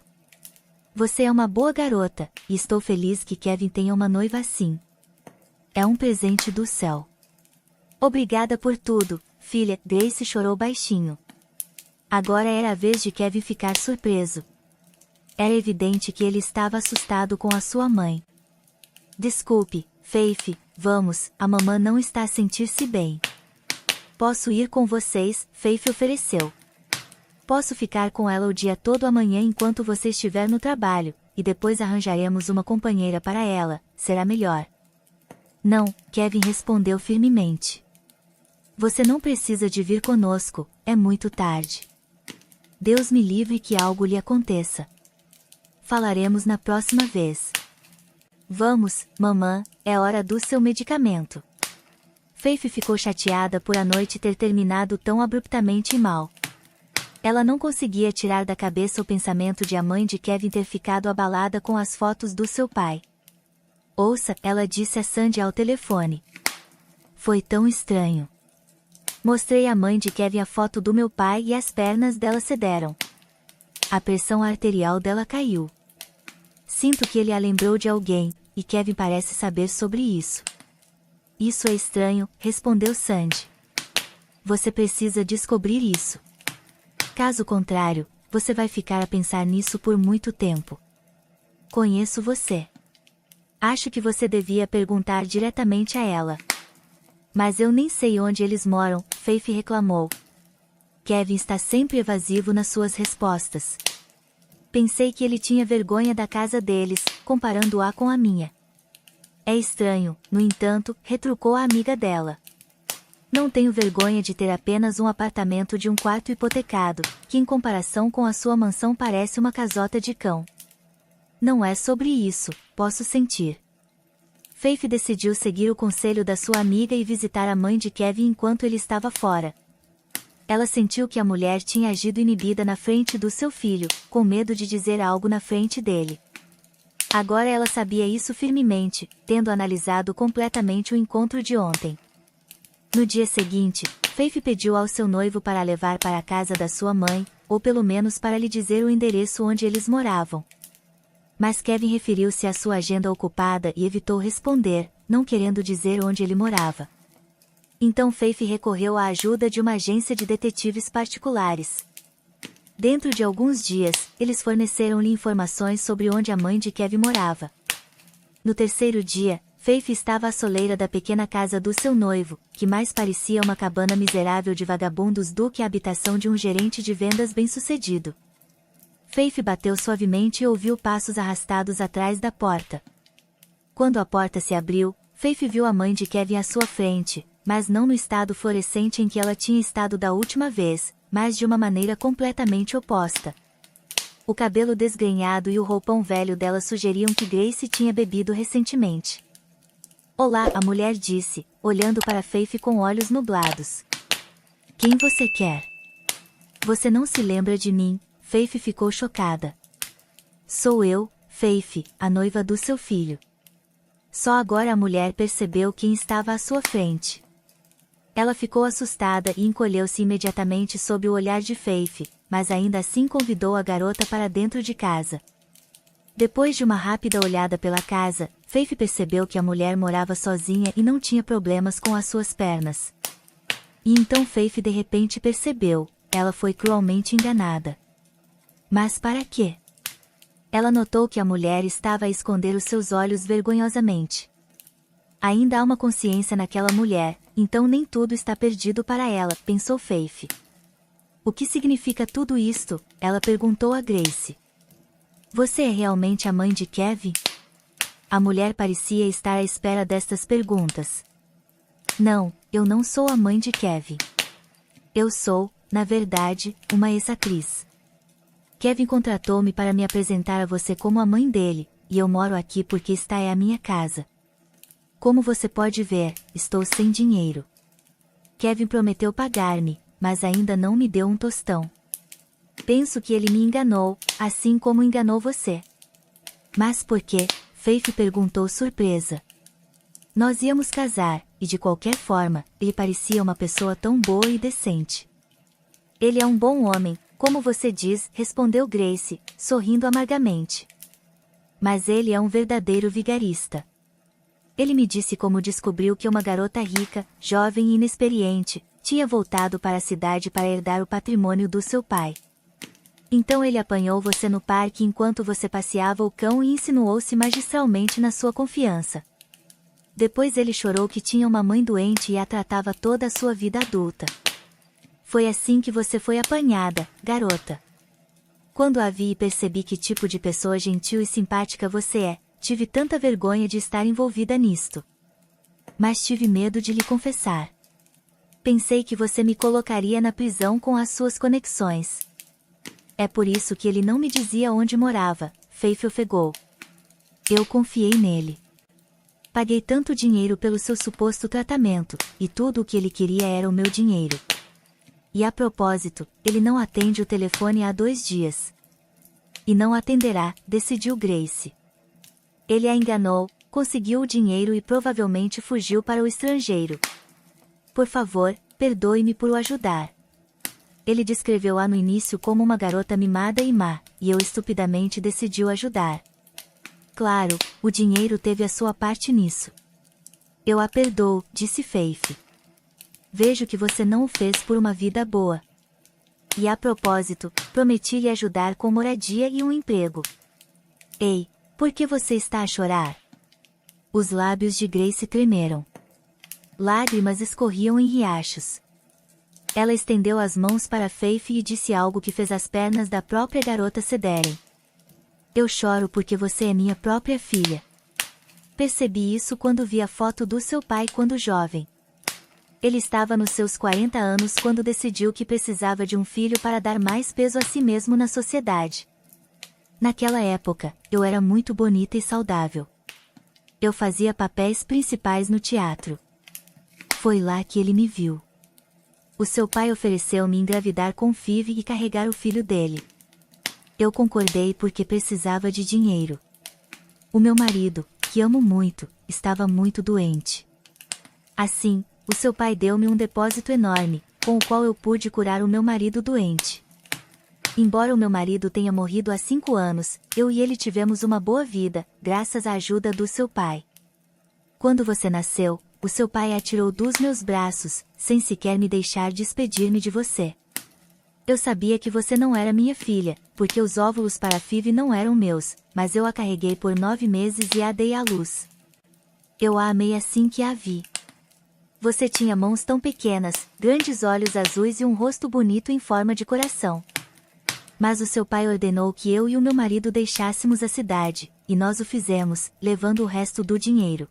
Você é uma boa garota, e estou feliz que Kevin tenha uma noiva assim. É um presente do céu. Obrigada por tudo, filha, Grace chorou baixinho. Agora era a vez de Kevin ficar surpreso. Era evidente que ele estava assustado com a sua mãe. Desculpe, Faith, vamos, a mamã não está a sentir-se bem. Posso ir com vocês, Faith ofereceu. Posso ficar com ela o dia todo amanhã enquanto você estiver no trabalho, e depois arranjaremos uma companheira para ela, será melhor. Não, Kevin respondeu firmemente. Você não precisa de vir conosco, é muito tarde. Deus me livre que algo lhe aconteça. Falaremos na próxima vez. Vamos, mamã, é hora do seu medicamento. Faith ficou chateada por a noite ter terminado tão abruptamente e mal. Ela não conseguia tirar da cabeça o pensamento de a mãe de Kevin ter ficado abalada com as fotos do seu pai. Ouça, ela disse a Sandy ao telefone. Foi tão estranho. Mostrei à mãe de Kevin a foto do meu pai e as pernas dela cederam. A pressão arterial dela caiu. Sinto que ele a lembrou de alguém, e Kevin parece saber sobre isso. Isso é estranho, respondeu Sandy. Você precisa descobrir isso. Caso contrário, você vai ficar a pensar nisso por muito tempo. Conheço você. Acho que você devia perguntar diretamente a ela. Mas eu nem sei onde eles moram, Faith reclamou. Kevin está sempre evasivo nas suas respostas. Pensei que ele tinha vergonha da casa deles, comparando-a com a minha. É estranho, no entanto, retrucou a amiga dela. Não tenho vergonha de ter apenas um apartamento de um quarto hipotecado, que em comparação com a sua mansão parece uma casota de cão. Não é sobre isso, posso sentir. Faith decidiu seguir o conselho da sua amiga e visitar a mãe de Kevin enquanto ele estava fora. Ela sentiu que a mulher tinha agido inibida na frente do seu filho, com medo de dizer algo na frente dele. Agora ela sabia isso firmemente, tendo analisado completamente o encontro de ontem. No dia seguinte, Faith pediu ao seu noivo para a levar para a casa da sua mãe, ou pelo menos para lhe dizer o endereço onde eles moravam. Mas Kevin referiu-se à sua agenda ocupada e evitou responder, não querendo dizer onde ele morava. Então Faith recorreu à ajuda de uma agência de detetives particulares. Dentro de alguns dias, eles forneceram-lhe informações sobre onde a mãe de Kevin morava. No terceiro dia, Faith estava à soleira da pequena casa do seu noivo, que mais parecia uma cabana miserável de vagabundos do que a habitação de um gerente de vendas bem-sucedido. Faith bateu suavemente e ouviu passos arrastados atrás da porta. Quando a porta se abriu, Faith viu a mãe de Kevin à sua frente, mas não no estado fluorescente em que ela tinha estado da última vez, mas de uma maneira completamente oposta. O cabelo desgrenhado e o roupão velho dela sugeriam que Grace tinha bebido recentemente. Olá, a mulher disse, olhando para Faith com olhos nublados. Quem você quer? Você não se lembra de mim? Faith ficou chocada. Sou eu, Faith, a noiva do seu filho. Só agora a mulher percebeu quem estava à sua frente. Ela ficou assustada e encolheu-se imediatamente sob o olhar de Faith, mas ainda assim convidou a garota para dentro de casa. Depois de uma rápida olhada pela casa, Faith percebeu que a mulher morava sozinha e não tinha problemas com as suas pernas. E então Faith de repente percebeu, ela foi cruelmente enganada. Mas para quê? Ela notou que a mulher estava a esconder os seus olhos vergonhosamente. Ainda há uma consciência naquela mulher, então nem tudo está perdido para ela, pensou Faith. O que significa tudo isto? Ela perguntou a Grace. Você é realmente a mãe de Kevin? A mulher parecia estar à espera destas perguntas. Não, eu não sou a mãe de Kevin. Eu sou, na verdade, uma ex-atriz. Kevin contratou-me para me apresentar a você como a mãe dele, e eu moro aqui porque esta é a minha casa. Como você pode ver, estou sem dinheiro. Kevin prometeu pagar-me, mas ainda não me deu um tostão. Penso que ele me enganou, assim como enganou você. Mas por quê? Faith perguntou surpresa. Nós íamos casar, e de qualquer forma, ele parecia uma pessoa tão boa e decente. Ele é um bom homem, como você diz, respondeu Grace, sorrindo amargamente. Mas ele é um verdadeiro vigarista. Ele me disse como descobriu que uma garota rica, jovem e inexperiente, tinha voltado para a cidade para herdar o patrimônio do seu pai. Então ele apanhou você no parque enquanto você passeava o cão e insinuou-se magistralmente na sua confiança. Depois ele chorou que tinha uma mãe doente e a tratava toda a sua vida adulta. Foi assim que você foi apanhada, garota. Quando a vi e percebi que tipo de pessoa gentil e simpática você é, tive tanta vergonha de estar envolvida nisto. Mas tive medo de lhe confessar. Pensei que você me colocaria na prisão com as suas conexões. É por isso que ele não me dizia onde morava, Faith ofegou. Eu confiei nele. Paguei tanto dinheiro pelo seu suposto tratamento, e tudo o que ele queria era o meu dinheiro. E a propósito, ele não atende o telefone há 2 dias. E não atenderá, decidiu Grace. Ele a enganou, conseguiu o dinheiro e provavelmente fugiu para o estrangeiro. Por favor, perdoe-me por o ajudar. Ele descreveu-a no início como uma garota mimada e má, e eu estupidamente decidi o ajudar. Claro, o dinheiro teve a sua parte nisso. Eu a perdoo, disse Faith. Vejo que você não o fez por uma vida boa. E a propósito, prometi lhe ajudar com moradia e um emprego. Ei, por que você está a chorar? Os lábios de Grace tremeram. Lágrimas escorriam em riachos. Ela estendeu as mãos para Faith e disse algo que fez as pernas da própria garota cederem. Eu choro porque você é minha própria filha. Percebi isso quando vi a foto do seu pai quando jovem. Ele estava nos seus 40 anos quando decidiu que precisava de um filho para dar mais peso a si mesmo na sociedade. Naquela época, eu era muito bonita e saudável. Eu fazia papéis principais no teatro. Foi lá que ele me viu. O seu pai ofereceu-me engravidar com Phoebe e carregar o filho dele. Eu concordei porque precisava de dinheiro. O meu marido, que amo muito, estava muito doente. Assim, o seu pai deu-me um depósito enorme, com o qual eu pude curar o meu marido doente. Embora o meu marido tenha morrido há 5 anos, eu e ele tivemos uma boa vida, graças à ajuda do seu pai. Quando você nasceu, o seu pai a tirou dos meus braços, sem sequer me deixar despedir-me de você. Eu sabia que você não era minha filha, porque os óvulos para Phoebe não eram meus, mas eu a carreguei por 9 meses e a dei à luz. Eu a amei assim que a vi. Você tinha mãos tão pequenas, grandes olhos azuis e um rosto bonito em forma de coração. Mas o seu pai ordenou que eu e o meu marido deixássemos a cidade, e nós o fizemos, levando o resto do dinheiro.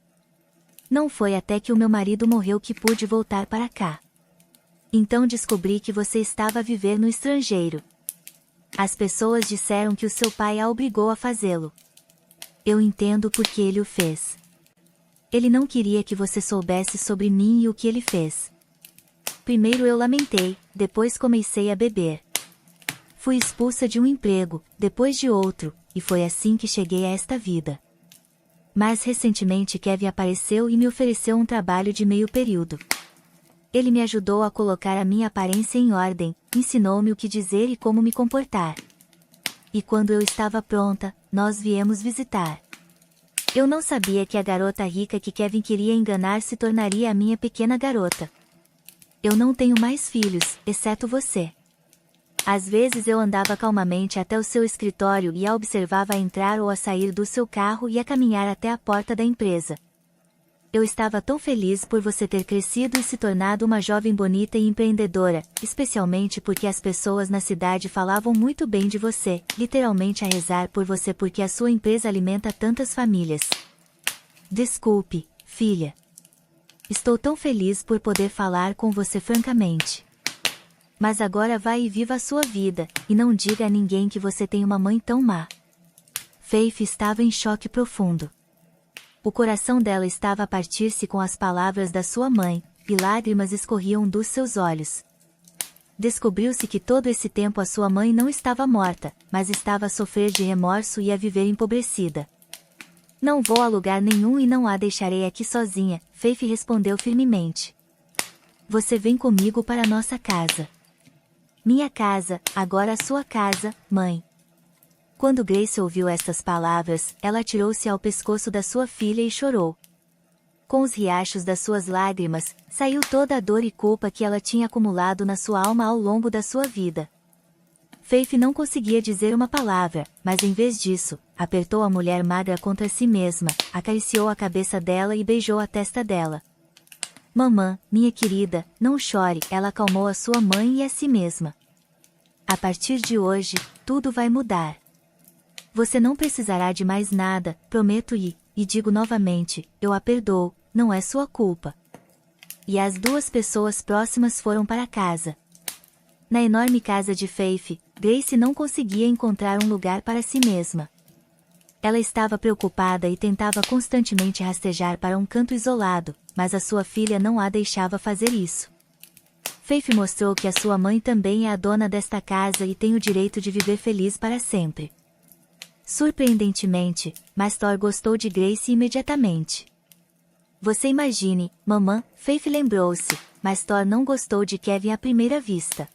Não foi até que o meu marido morreu que pude voltar para cá. Então descobri que você estava a viver no estrangeiro. As pessoas disseram que o seu pai a obrigou a fazê-lo. Eu entendo por que ele o fez. Ele não queria que você soubesse sobre mim e o que ele fez. Primeiro eu lamentei, depois comecei a beber. Fui expulsa de um emprego, depois de outro, e foi assim que cheguei a esta vida. Mas recentemente Kevin apareceu e me ofereceu um trabalho de meio período. Ele me ajudou a colocar a minha aparência em ordem, ensinou-me o que dizer e como me comportar. E quando eu estava pronta, nós viemos visitar. Eu não sabia que a garota rica que Kevin queria enganar se tornaria a minha pequena garota. Eu não tenho mais filhos, exceto você. Às vezes eu andava calmamente até o seu escritório e a observava a entrar ou a sair do seu carro e a caminhar até a porta da empresa. Eu estava tão feliz por você ter crescido e se tornado uma jovem bonita e empreendedora, especialmente porque as pessoas na cidade falavam muito bem de você, literalmente a rezar por você porque a sua empresa alimenta tantas famílias. Desculpe, filha. Estou tão feliz por poder falar com você francamente. Mas agora vá e viva a sua vida, e não diga a ninguém que você tem uma mãe tão má. Faith estava em choque profundo. O coração dela estava a partir-se com as palavras da sua mãe, e lágrimas escorriam dos seus olhos. Descobriu-se que todo esse tempo a sua mãe não estava morta, mas estava a sofrer de remorso e a viver empobrecida. Não vou a lugar nenhum e não a deixarei aqui sozinha, Faith respondeu firmemente. Você vem comigo para nossa casa. Minha casa, agora a sua casa, mãe. Quando Grace ouviu estas palavras, ela atirou-se ao pescoço da sua filha e chorou. Com os riachos das suas lágrimas, saiu toda a dor e culpa que ela tinha acumulado na sua alma ao longo da sua vida. Faith não conseguia dizer uma palavra, mas em vez disso, apertou a mulher magra contra si mesma, acariciou a cabeça dela e beijou a testa dela. Mamã, minha querida, não chore, ela acalmou a sua mãe e a si mesma. A partir de hoje, tudo vai mudar. Você não precisará de mais nada, prometo e digo novamente, eu a perdoo, não é sua culpa. E as 2 pessoas próximas foram para casa. Na enorme casa de Faith, Grace não conseguia encontrar um lugar para si mesma. Ela estava preocupada e tentava constantemente rastejar para um canto isolado, mas a sua filha não a deixava fazer isso. Faith mostrou que a sua mãe também é a dona desta casa e tem o direito de viver feliz para sempre. Surpreendentemente, Mastor gostou de Grace imediatamente. Você imagine, mamã, Faith lembrou-se, Mastor não gostou de Kevin à primeira vista.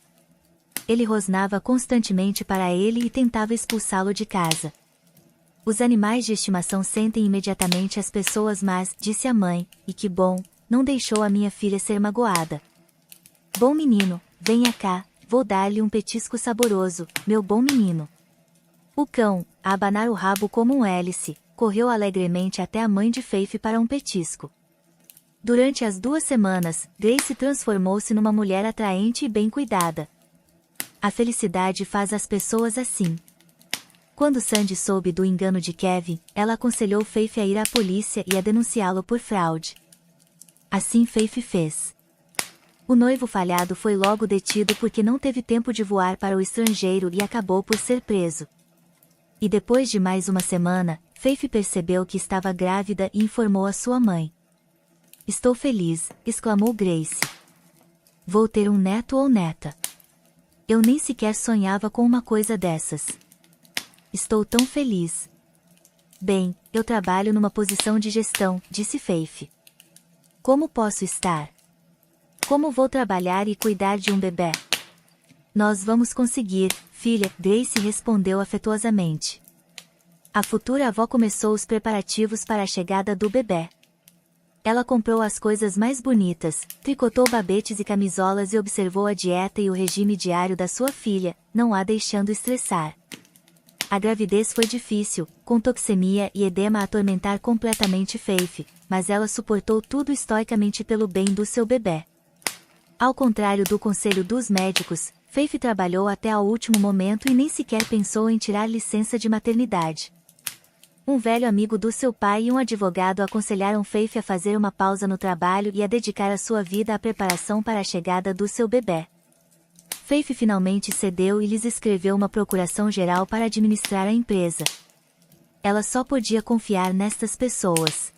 Ele rosnava constantemente para ele e tentava expulsá-lo de casa. Os animais de estimação sentem imediatamente as pessoas, mas, disse a mãe, e que bom, não deixou a minha filha ser magoada. Bom menino, venha cá, vou dar-lhe um petisco saboroso, meu bom menino. O cão, a abanar o rabo como um hélice, correu alegremente até a mãe de Faith para um petisco. Durante as 2 semanas, Grace transformou-se numa mulher atraente e bem cuidada. A felicidade faz as pessoas assim. Quando Sandy soube do engano de Kevin, ela aconselhou Faith a ir à polícia e a denunciá-lo por fraude. Assim Faith fez. O noivo falhado foi logo detido porque não teve tempo de voar para o estrangeiro e acabou por ser preso. E depois de mais uma semana, Faith percebeu que estava grávida e informou a sua mãe. "Estou feliz", exclamou Grace. "Vou ter um neto ou neta. Eu nem sequer sonhava com uma coisa dessas. Estou tão feliz." "Bem, eu trabalho numa posição de gestão", disse Faith. "Como posso estar? Como vou trabalhar e cuidar de um bebê?" "Nós vamos conseguir, filha", Grace respondeu afetuosamente. A futura avó começou os preparativos para a chegada do bebê. Ela comprou as coisas mais bonitas, tricotou babetes e camisolas e observou a dieta e o regime diário da sua filha, não a deixando estressar. A gravidez foi difícil, com toxemia e edema a atormentar completamente Faith, mas ela suportou tudo estoicamente pelo bem do seu bebê. Ao contrário do conselho dos médicos, Faith trabalhou até ao último momento e nem sequer pensou em tirar licença de maternidade. Um velho amigo do seu pai e um advogado aconselharam Faith a fazer uma pausa no trabalho e a dedicar a sua vida à preparação para a chegada do seu bebê. Faith finalmente cedeu e lhes escreveu uma procuração geral para administrar a empresa. Ela só podia confiar nestas pessoas.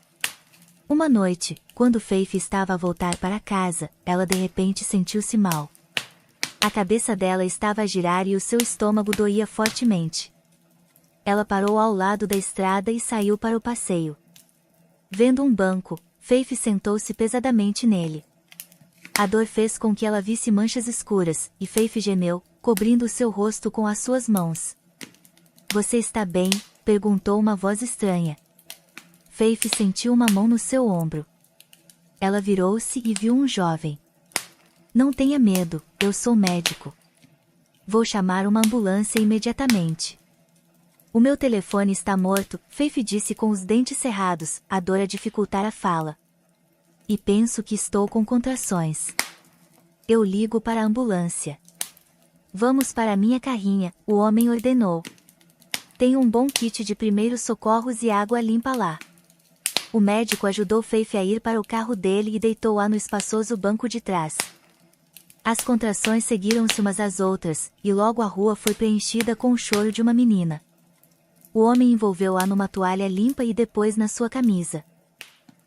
Uma noite, quando Faith estava a voltar para casa, ela de repente sentiu-se mal. A cabeça dela estava a girar e o seu estômago doía fortemente. Ela parou ao lado da estrada e saiu para o passeio. Vendo um banco, Faith sentou-se pesadamente nele. A dor fez com que ela visse manchas escuras, e Faith gemeu, cobrindo o seu rosto com as suas mãos. "Você está bem?", perguntou uma voz estranha. Faith sentiu uma mão no seu ombro. Ela virou-se e viu um jovem. "Não tenha medo, eu sou médico. Vou chamar uma ambulância imediatamente." "O meu telefone está morto", Faith disse com os dentes cerrados, a dor a dificultar a fala. "E penso que estou com contrações. Eu ligo para a ambulância." "Vamos para minha carrinha", o homem ordenou. "Tem um bom kit de primeiros socorros e água limpa lá." O médico ajudou Faith a ir para o carro dele e deitou-a no espaçoso banco de trás. As contrações seguiram-se umas às outras, e logo a rua foi preenchida com o choro de uma menina. O homem envolveu-a numa toalha limpa e depois na sua camisa.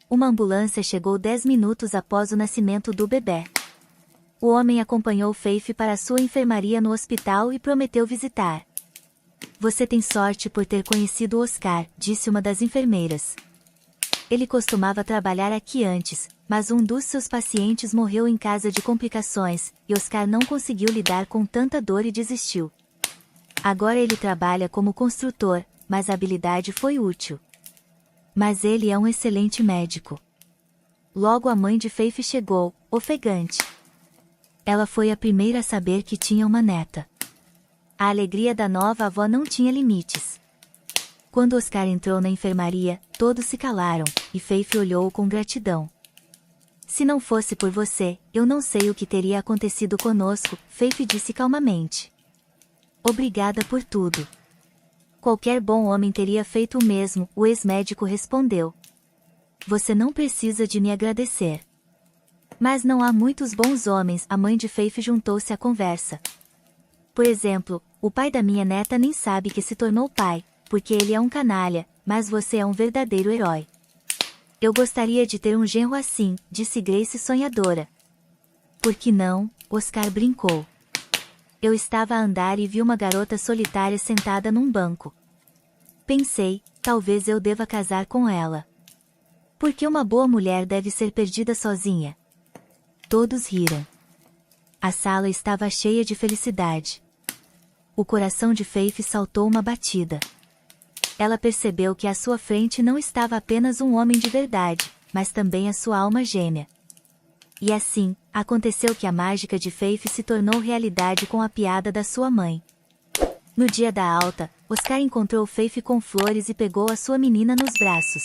Uma ambulância chegou 10 minutos após o nascimento do bebê. O homem acompanhou Faith para sua enfermaria no hospital e prometeu visitar. "Você tem sorte por ter conhecido Oscar", disse uma das enfermeiras. "Ele costumava trabalhar aqui antes, mas um dos seus pacientes morreu em casa de complicações, e Oscar não conseguiu lidar com tanta dor e desistiu. Agora ele trabalha como construtor, mas a habilidade foi útil. Mas ele é um excelente médico." Logo a mãe de Faith chegou, ofegante. Ela foi a primeira a saber que tinha uma neta. A alegria da nova avó não tinha limites. Quando Oscar entrou na enfermaria, todos se calaram, e Faith olhou-o com gratidão. "Se não fosse por você, eu não sei o que teria acontecido conosco", Faith disse calmamente. "Obrigada por tudo." "Qualquer bom homem teria feito o mesmo", o ex-médico respondeu. "Você não precisa de me agradecer." "Mas não há muitos bons homens", a mãe de Faith juntou-se à conversa. "Por exemplo, o pai da minha neta nem sabe que se tornou pai, porque ele é um canalha, mas você é um verdadeiro herói." "Eu gostaria de ter um genro assim", disse Grace sonhadora. "Por que não?", Oscar brincou. "Eu estava a andar e vi uma garota solitária sentada num banco. Pensei, talvez eu deva casar com ela. Porque uma boa mulher deve ser perdida sozinha." Todos riram. A sala estava cheia de felicidade. O coração de Faith saltou uma batida. Ela percebeu que à sua frente não estava apenas um homem de verdade, mas também a sua alma gêmea. E assim, aconteceu que a mágica de Faith se tornou realidade com a piada da sua mãe. No dia da alta, Oscar encontrou Faith com flores e pegou a sua menina nos braços.